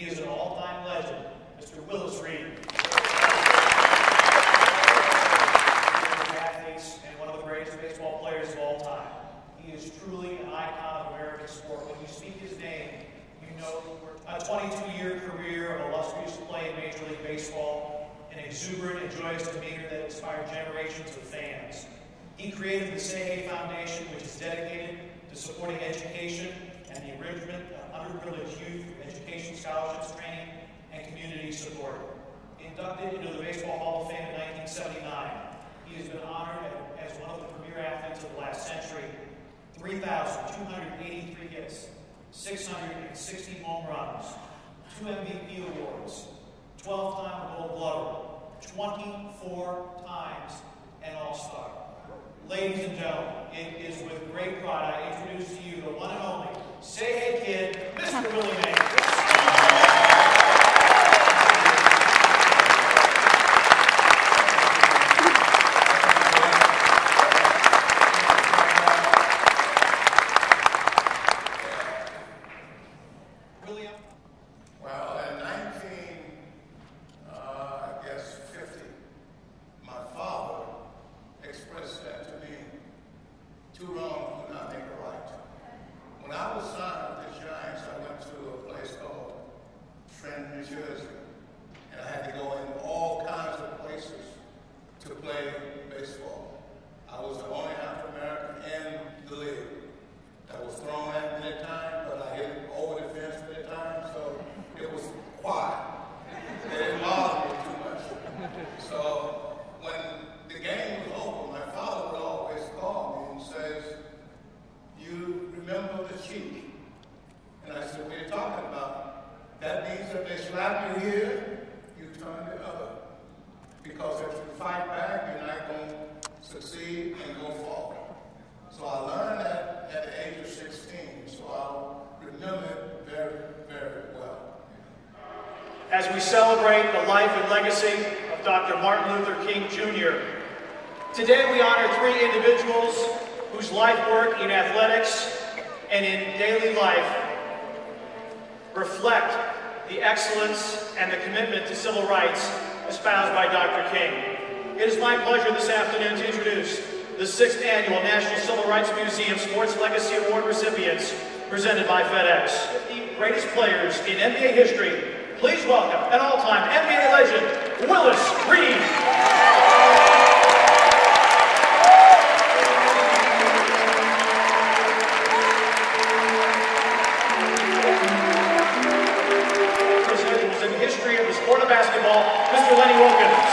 He is an all-time legend, Mr. Willis Reed. Athletes and one of the greatest baseball players of all time. He is truly an icon of American sport. When you speak his name, you know a 22-year career of illustrious play in Major League Baseball, an exuberant and joyous demeanor that inspired generations of fans. He created the Say Hey Foundation, which is dedicated to supporting education and the enrichment of underprivileged youth through education, scholarships, training, and community support. Inducted into the Baseball Hall of Fame in 1979, he has been honored as one of the premier athletes of the last century. 3,283 hits, 660 home runs, 2 MVP awards, 12-time Gold Glover, 24 times an All-Star. Ladies and gentlemen, it is with great pride I introduce to you the one and only Say Hey Kid, Mr. Willie Mays. As we celebrate the life and legacy of Dr. Martin Luther King Jr., today we honor 3 individuals whose life work in athletics and in daily life reflect the excellence and the commitment to civil rights espoused by Dr. King. It is my pleasure this afternoon to introduce the 6th Annual National Civil Rights Museum Sports Legacy Award recipients presented by FedEx. The greatest players in NBA history. Please welcome an all-time NBA legend, Willis Reed. Individuals in the history of the sport of basketball, Mr. Lenny Wilkins.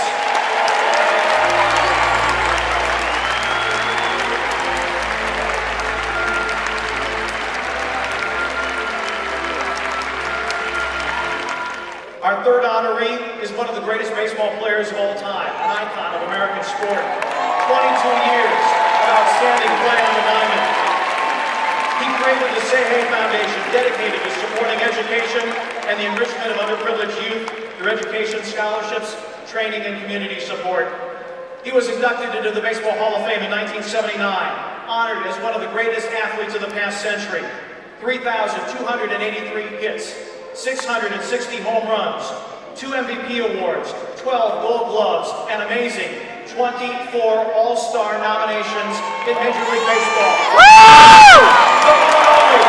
Our third honoree is one of the greatest baseball players of all time, an icon of American sport. 22 years of outstanding play on the diamond. He created the Say Hey Foundation, dedicated to supporting education and the enrichment of underprivileged youth through education, scholarships, training, and community support. He was inducted into the Baseball Hall of Fame in 1979, honored as one of the greatest athletes of the past century. 3,283 hits, 660 home runs, 2 MVP awards, 12 Gold Gloves, and amazing 24 All-Star nominations in Major League Baseball. Woo! The one and only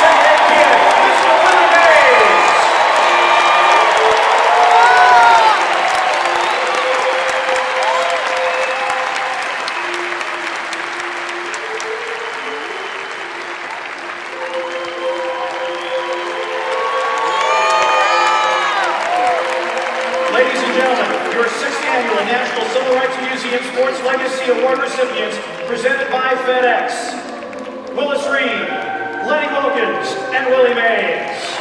Say Hey Kid, Mr. Willie Mays. Ladies and gentlemen, your 6th Annual National Civil Rights Museum Sports Legacy Award recipients presented by FedEx. Willis Reed, Lenny Wilkins, and Willie Mays.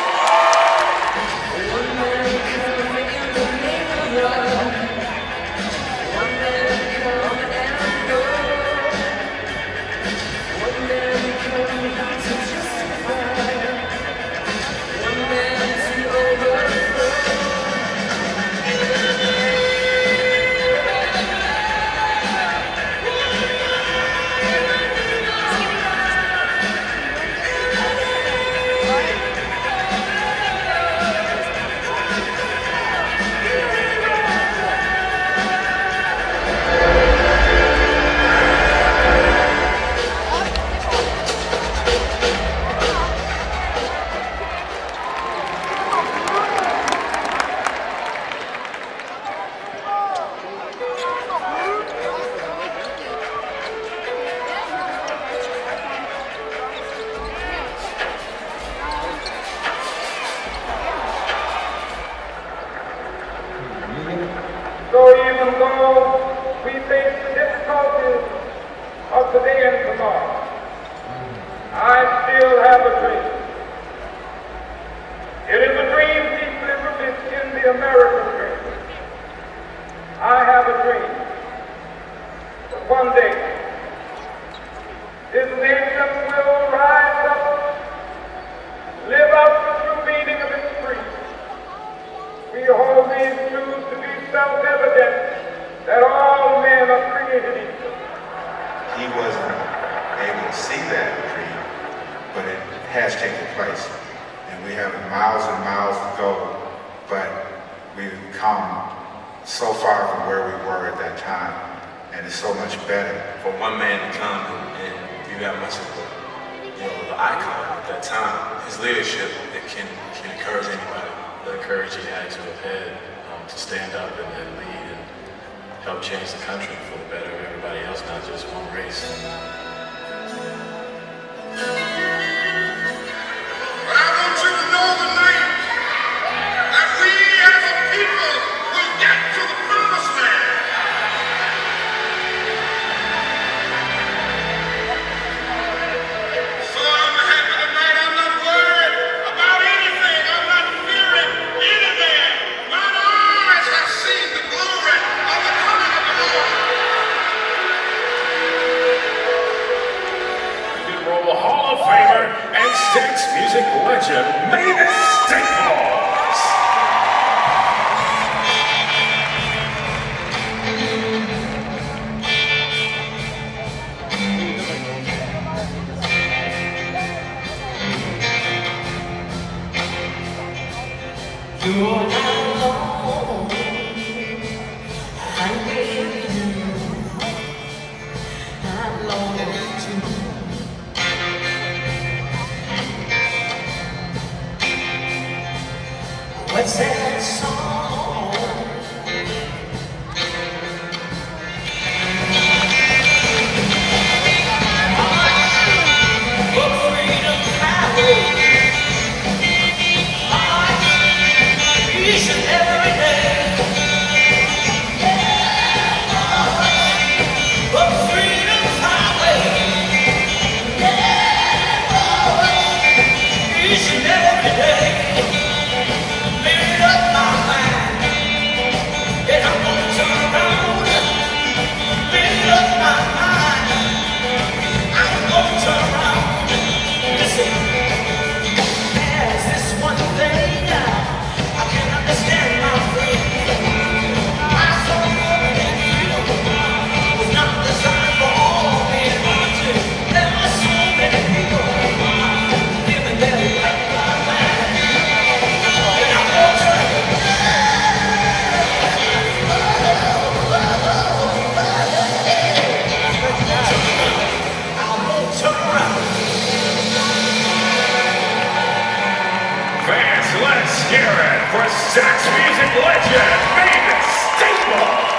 even though we face the difficulties of today and tomorrow, I still have a dream. It is a dream deeply rooted in the American dream. I have a dream that one day this nation will rise up, live out the true meaning of its creed. We hold these truths to be self-evident that all men are created equal. He wasn't able to see that dream, but it has taken place. And we have miles and miles to go, but we've come so far from where we were at that time, and it's so much better. For one man to come and be that much of the icon at that time, his leadership, it can encourage anybody. The courage he had to have had to stand up and lead and help change the country for the better of everybody else, not just one race. I want you to know tonight that we as a people will get to the promised land. So I'm happy tonight. I'm not worried about anything. I'm not fearing anything. Mine eyes have seen the glory of the coming of the Lord. Roll Hall of Famer and States music legend Mavis Staples. You're not alone. I'm with you. I'm lonely too. What's that song? For freedom highway, each and every day. For freedom highway, each and every day. Made up my mind, and I'm gonna turn around. Made up my mind, I'm gonna turn around. Listen, there's this one thing I can understand, my friend. My soul and you was not designed for all men. There are so many people living their life like that. And I'm gonna turn around. Fans, let's hear it for Sax music legend Mavis Staples.